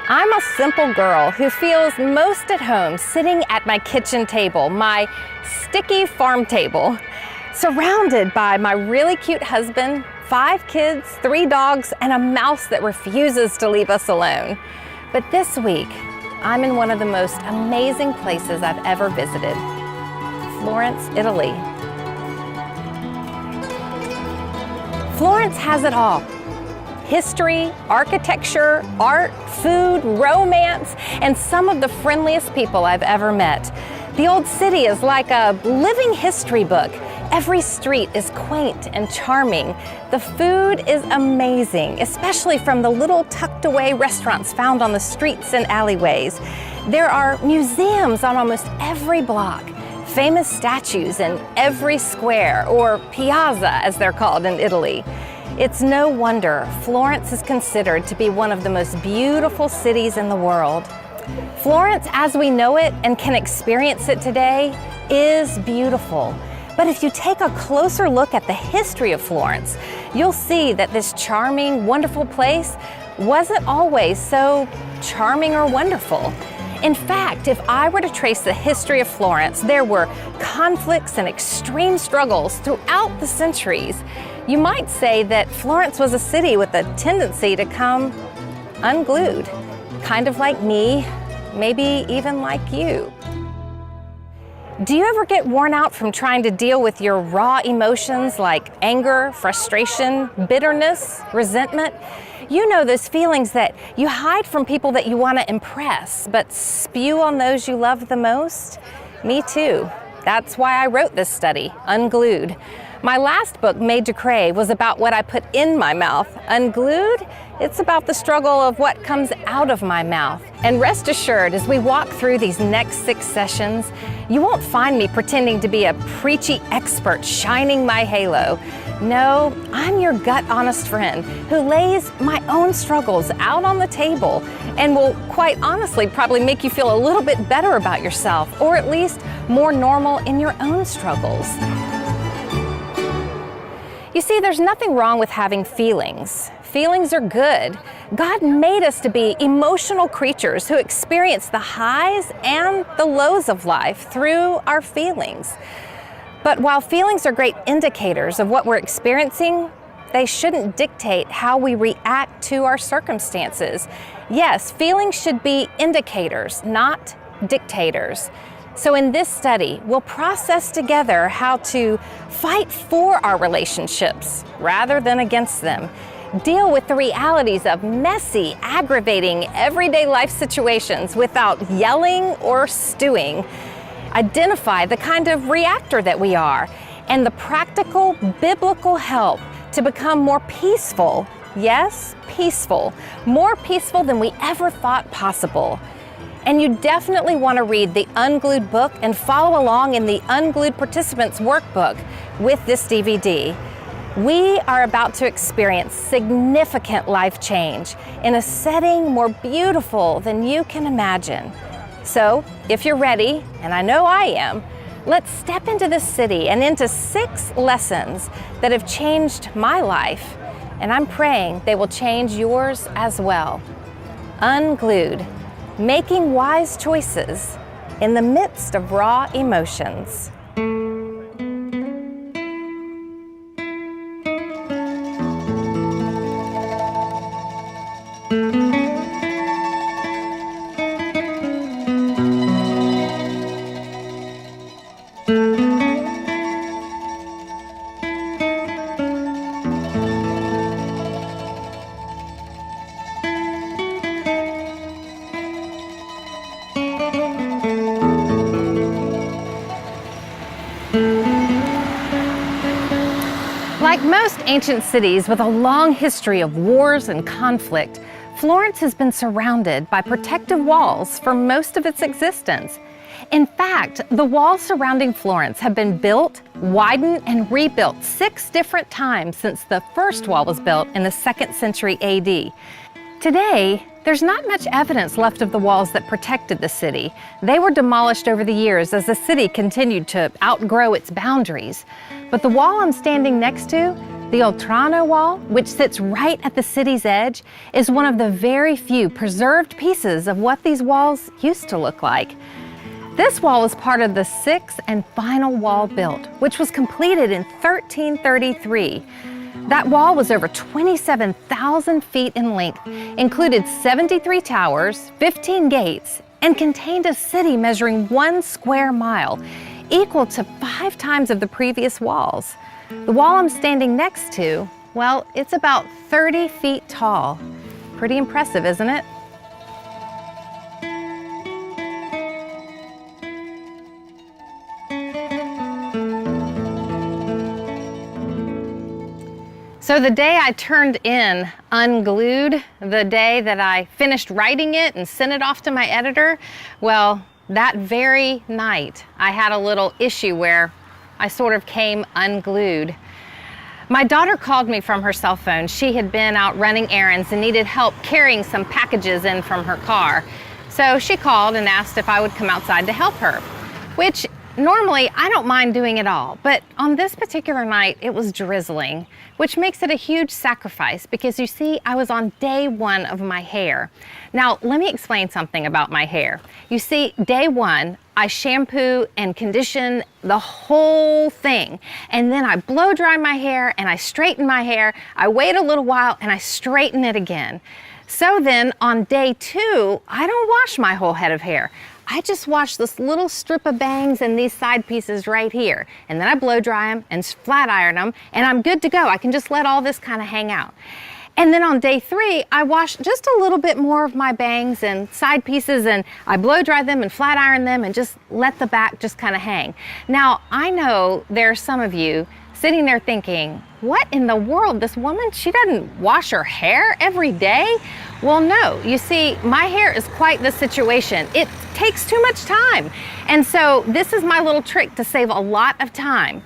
I'm a simple girl who feels most at home sitting at my kitchen table, my sticky farm table, surrounded by my really cute husband, 5 kids, 3 dogs, and a mouse that refuses to leave us alone. But this week, I'm in one of the most amazing places I've ever visited, Florence, Italy. Florence has it all. History, architecture, art, food, romance, and some of the friendliest people I've ever met. The old city is like a living history book. Every street is quaint and charming. The food is amazing, especially from the little tucked away restaurants found on the streets and alleyways. There are museums on almost every block, famous statues in every square, or piazza as they're called in Italy. It's no wonder Florence is considered to be one of the most beautiful cities in the world. Florence, as we know it and can experience it today, is beautiful. But if you take a closer look at the history of Florence, you'll see that this charming, wonderful place wasn't always so charming or wonderful. In fact, if I were to trace the history of Florence, there were conflicts and extreme struggles throughout the centuries. You might say that Florence was a city with a tendency to come unglued, kind of like me, maybe even like you. Do you ever get worn out from trying to deal with your raw emotions like anger, frustration, bitterness, resentment? You know those feelings that you hide from people that you want to impress, but spew on those you love the most? Me too. That's why I wrote this study, Unglued. My last book, Made to Crave, was about what I put in my mouth. Unglued, it's about the struggle of what comes out of my mouth. And rest assured, as we walk through these next 6 sessions, you won't find me pretending to be a preachy expert shining my halo. No, I'm your gut honest friend who lays my own struggles out on the table and will quite honestly probably make you feel a little bit better about yourself, or at least more normal in your own struggles. You see, there's nothing wrong with having feelings. Feelings are good. God made us to be emotional creatures who experience the highs and the lows of life through our feelings. But while feelings are great indicators of what we're experiencing, they shouldn't dictate how we react to our circumstances. Yes, feelings should be indicators, not dictators. So in this study, we'll process together how to fight for our relationships rather than against them, deal with the realities of messy, aggravating, everyday life situations without yelling or stewing, identify the kind of reactor that we are, and the practical biblical help to become more peaceful. Yes, peaceful. More peaceful than we ever thought possible. And you definitely want to read the Unglued book and follow along in the Unglued Participants Workbook with this DVD. We are about to experience significant life change in a setting more beautiful than you can imagine. So, if you're ready, and I know I am, let's step into this city and into 6 lessons that have changed my life, and I'm praying they will change yours as well. Unglued. Making wise choices in the midst of raw emotions. Like most ancient cities with a long history of wars and conflict, Florence has been surrounded by protective walls for most of its existence. In fact, the walls surrounding Florence have been built, widened, and rebuilt 6 different times since the first wall was built in the 2nd century AD. Today, there's not much evidence left of the walls that protected the city. They were demolished over the years as the city continued to outgrow its boundaries. But the wall I'm standing next to, The Oltrano wall, which sits right at the city's edge, is one of the very few preserved pieces of what these walls used to look like. This wall was part of the sixth and final wall built, which was completed in 1333. That wall was over 27,000 feet in length, included 73 towers, 15 gates, and contained a city measuring 1 square mile, equal to 5 times of the previous walls. The wall I'm standing next to, well, it's about 30 feet tall. Pretty impressive, isn't it? So the day I turned in Unglued, the day that I finished writing it and sent it off to my editor, well, that very night I had a little issue where I sort of came unglued. My daughter called me from her cell phone. She had been out running errands and needed help carrying some packages in from her car. So she called and asked if I would come outside to help her, which normally I don't mind doing it all, but on this particular night it was drizzling, which makes it a huge sacrifice because you see, I was on day 1 of my hair. Now, let me explain something about my hair. You see, day 1, I shampoo and condition the whole thing, and then I blow dry my hair and I straighten my hair. I wait a little while and I straighten it again. So then on day 2, I don't wash my whole head of hair. I just wash this little strip of bangs and these side pieces right here. And then I blow dry them and flat iron them, and I'm good to go. I can just let all this kind of hang out. And then on day 3, I wash just a little bit more of my bangs and side pieces, and I blow dry them and flat iron them and just let the back just kind of hang. Now, I know there are some of you sitting there thinking, what in the world, this woman, she doesn't wash her hair every day? Well, no, you see, my hair is quite the situation. It takes too much time. And so this is my little trick to save a lot of time.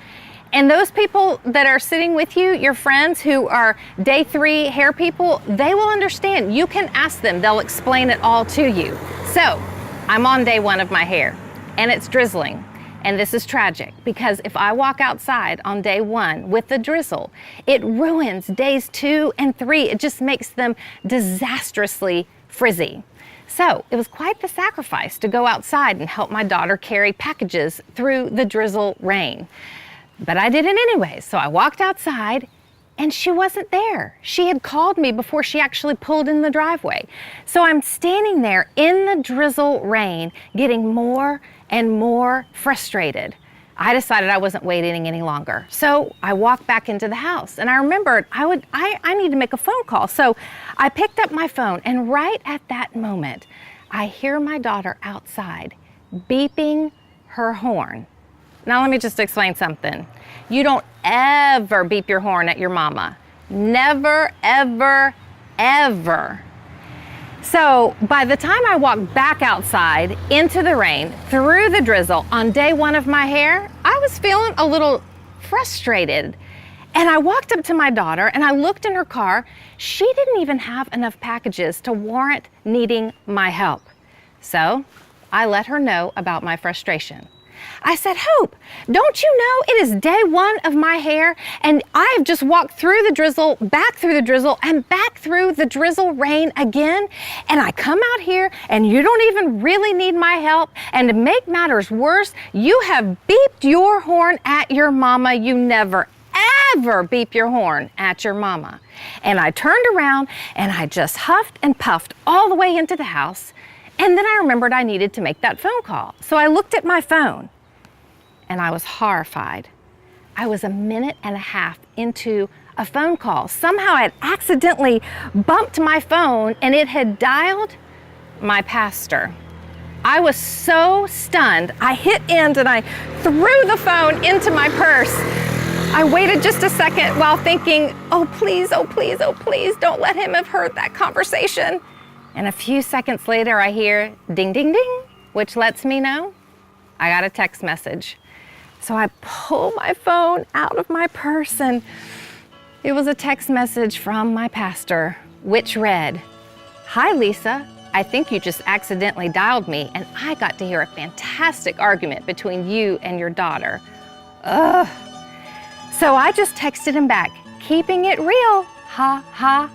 And those people that are sitting with you, your friends who are day 3 hair people, they will understand. You can ask them, they'll explain it all to you. So I'm on day 1 of my hair and it's drizzling. And this is tragic because if I walk outside on day 1 with the drizzle, it ruins days 2 and 3. It just makes them disastrously frizzy. So it was quite the sacrifice to go outside and help my daughter carry packages through the drizzle rain. But I did it anyway. So I walked outside and she wasn't there. She had called me before she actually pulled in the driveway. So I'm standing there in the drizzle rain, getting more and more frustrated. I decided I wasn't waiting any longer. So I walked back into the house and I remembered I need to make a phone call. So I picked up my phone and right at that moment, I hear my daughter outside beeping her horn. Now let me just explain something. You don't ever beep your horn at your mama. Never, ever, ever. So by the time I walked back outside into the rain, through the drizzle on day 1 of my hair, I was feeling a little frustrated. And I walked up to my daughter and I looked in her car. She didn't even have enough packages to warrant needing my help. So I let her know about my frustration. I said, Hope, don't you know it is day 1 of my hair and I've just walked through the drizzle, back through the drizzle, and back through the drizzle rain again, and I come out here and you don't even really need my help, and to make matters worse, you have beeped your horn at your mama. You never ever beep your horn at your mama. And I turned around and I just huffed and puffed all the way into the house. And then I remembered I needed to make that phone call. So I looked at my phone and I was horrified. I was a minute and a half into a phone call. Somehow I had accidentally bumped my phone and it had dialed my pastor. I was so stunned. I hit end and I threw the phone into my purse. I waited just a second while thinking, oh please, oh please, oh please, don't let him have heard that conversation. And a few seconds later, I hear ding, ding, ding, which lets me know I got a text message. So I pull my phone out of my purse and it was a text message from my pastor, which read, "Hi, Lysa. I think you just accidentally dialed me and I got to hear a fantastic argument between you and your daughter." Ugh. So I just texted him back, keeping it real, ha ha.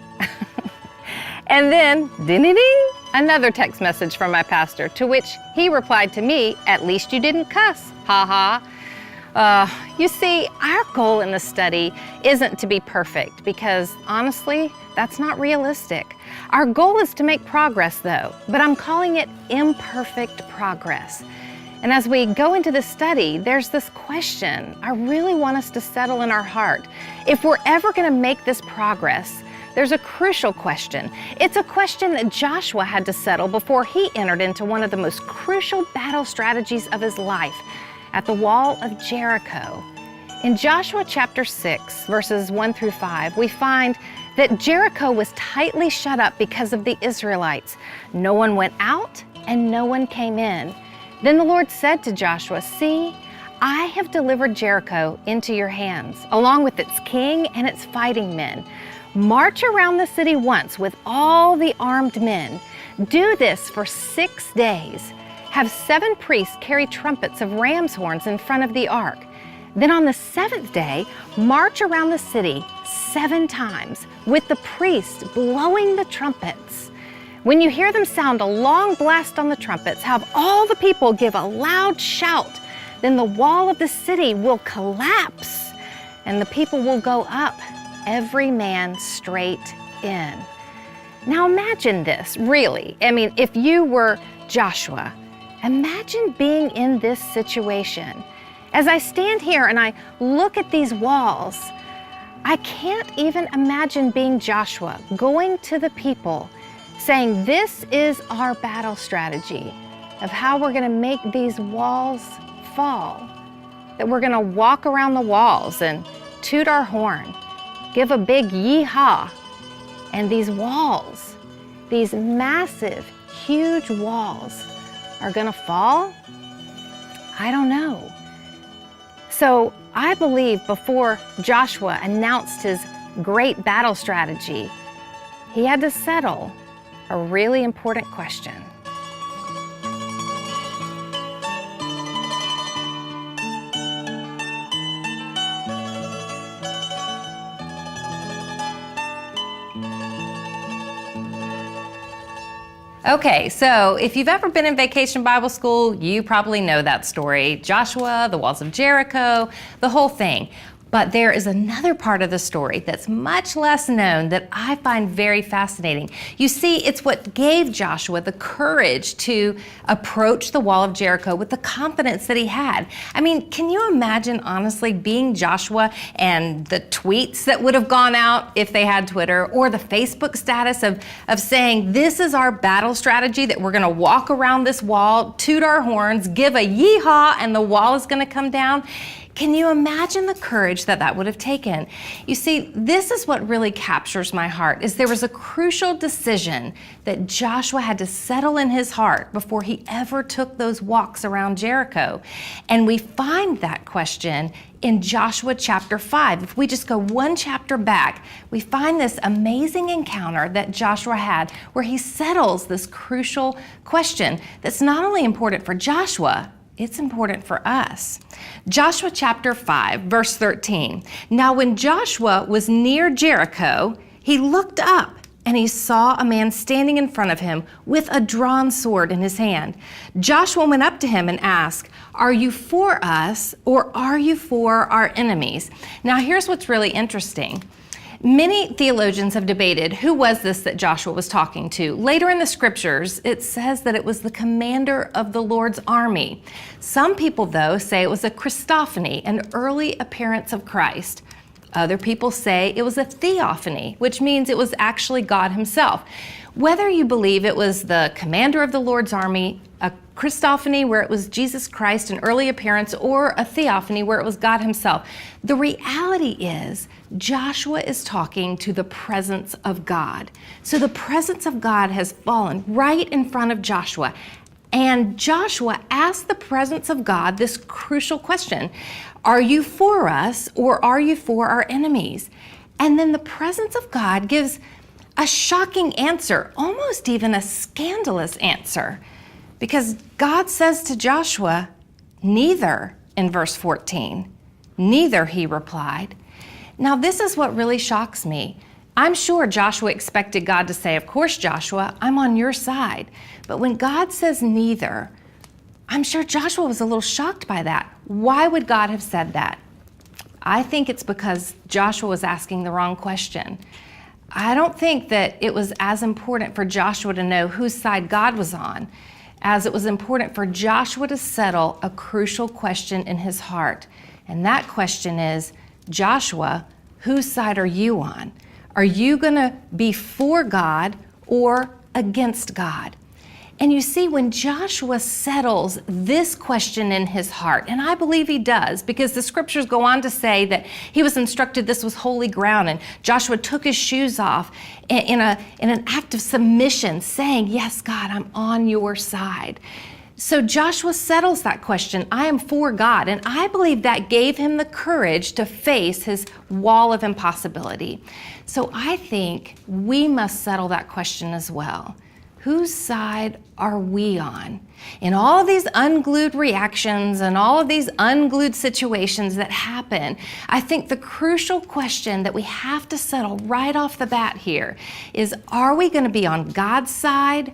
And then, ding ding ding, another text message from my pastor, to which he replied to me, at least you didn't cuss, ha ha. You see, our goal in the study isn't to be perfect because honestly, that's not realistic. Our goal is to make progress though, but I'm calling it imperfect progress. And as we go into this study, there's this question I really want us to settle in our heart. If we're ever going to make this progress, there's a crucial question. It's a question that Joshua had to settle before he entered into one of the most crucial battle strategies of his life, at the wall of Jericho. In Joshua chapter 6, verses 1 through 5, we find that Jericho was tightly shut up because of the Israelites. No one went out and no one came in. Then the Lord said to Joshua, "See, I have delivered Jericho into your hands, along with its king and its fighting men. March around the city once with all the armed men. Do this for 6 days. Have 7 priests carry trumpets of ram's horns in front of the ark. Then on the 7th day, march around the city 7 times with the priests blowing the trumpets. When you hear them sound a long blast on the trumpets, have all the people give a loud shout. Then the wall of the city will collapse and the people will go up, every man straight in." Now imagine this, really. I mean, if you were Joshua, imagine being in this situation. As I stand here and I look at these walls, I can't even imagine being Joshua, going to the people, saying, "This is our battle strategy of how we're going to make these walls fall. That we're going to walk around the walls and toot our horn, give a big yee-haw, and these walls, these massive, huge walls, are going to fall?" I don't know. So I believe before Joshua announced his great battle strategy, he had to settle a really important question. Okay, so if you've ever been in Vacation Bible School, you probably know that story. Joshua, the walls of Jericho, the whole thing. But there is another part of the story that's much less known that I find very fascinating. You see, it's what gave Joshua the courage to approach the wall of Jericho with the confidence that he had. I mean, can you imagine, honestly, being Joshua and the tweets that would have gone out if they had Twitter, or the Facebook status of saying, "This is our battle strategy, that we're gonna walk around this wall, toot our horns, give a yee-haw, and the wall is gonna come down"? Can you imagine the courage that that would have taken? You see, this is what really captures my heart, is there was a crucial decision that Joshua had to settle in his heart before he ever took those walks around Jericho. And we find that question in Joshua chapter 5. If we just go one chapter back, we find this amazing encounter that Joshua had where he settles this crucial question that's not only important for Joshua, it's important for us. Joshua chapter 5, verse 13. "Now when Joshua was near Jericho, he looked up and he saw a man standing in front of him with a drawn sword in his hand. Joshua went up to him and asked, 'Are you for us or are you for our enemies?'" Now here's what's really interesting. Many theologians have debated who was this that Joshua was talking to. Later in the scriptures, it says that it was the commander of the Lord's army. Some people, though, say it was a Christophany, an early appearance of Christ. Other people say it was a theophany, which means it was actually God himself. Whether you believe it was the commander of the Lord's army, a Christophany where it was Jesus Christ, an early appearance, or a theophany where it was God himself, the reality is Joshua is talking to the presence of God. So the presence of God has fallen right in front of Joshua. And Joshua asked the presence of God this crucial question: "Are you for us or are you for our enemies?" And then the presence of God gives a shocking answer, almost even a scandalous answer, because God says to Joshua, "Neither," in verse 14. "Neither," he replied. Now, this is what really shocks me. I'm sure Joshua expected God to say, of course, Joshua, I'm on your side. But when God says neither, I'm sure Joshua was a little shocked by that. Why would God have said that? I think it's because Joshua was asking the wrong question. I don't think that it was as important for Joshua to know whose side God was on as it was important for Joshua to settle a crucial question in his heart. And that question is, Joshua, whose side are you on? Are you going to be for God or against God? And you see, when Joshua settles this question in his heart, and I believe he does, because the scriptures go on to say that he was instructed this was holy ground, and Joshua took his shoes off in an act of submission, saying, yes, God, I'm on your side. So Joshua settles that question, I am for God, and I believe that gave him the courage to face his wall of impossibility. So I think we must settle that question as well. Whose side are we on? In all of these unglued reactions and all of these unglued situations that happen, I think the crucial question that we have to settle right off the bat here is, are we going to be on God's side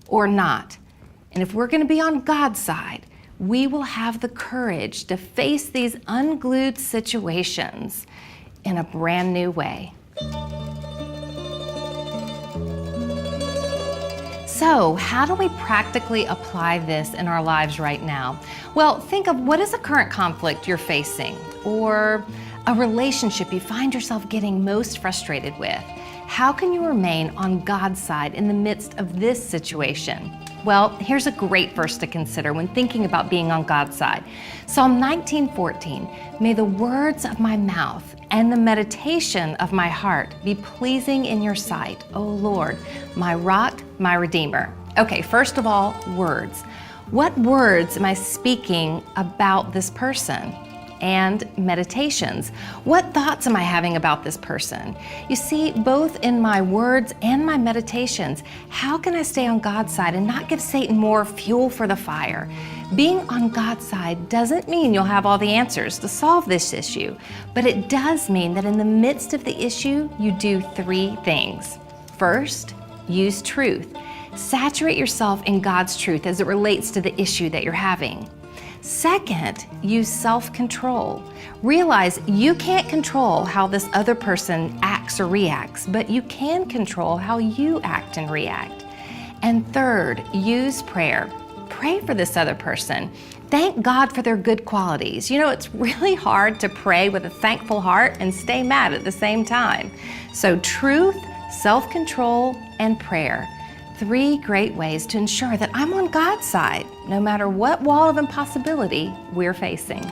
or not? And if we're going to be on God's side, we will have the courage to face these unglued situations in a brand new way. So, how do we practically apply this in our lives right now? Well, think of what is a current conflict you're facing, or a relationship you find yourself getting most frustrated with. How can you remain on God's side in the midst of this situation? Well, here's a great verse to consider when thinking about being on God's side. Psalm 19:14, may the words of my mouth and the meditation of my heart be pleasing in your sight, O Lord, my rock, my redeemer. Okay, first of all, words. What words am I speaking about this person? And meditations. What thoughts am I having about this person? You see, both in my words and my meditations, how can I stay on God's side and not give Satan more fuel for the fire? Being on God's side doesn't mean you'll have all the answers to solve this issue, but it does mean that in the midst of the issue, you do three things. First, use truth. Saturate yourself in God's truth as it relates to the issue that you're having. Second, use self-control. Realize you can't control how this other person acts or reacts, but you can control how you act and react. And third, use prayer. Pray for this other person. Thank God for their good qualities. You know, it's really hard to pray with a thankful heart and stay mad at the same time. So truth, self-control, and prayer. Three great ways to ensure that I'm on God's side, no matter what wall of impossibility we're facing.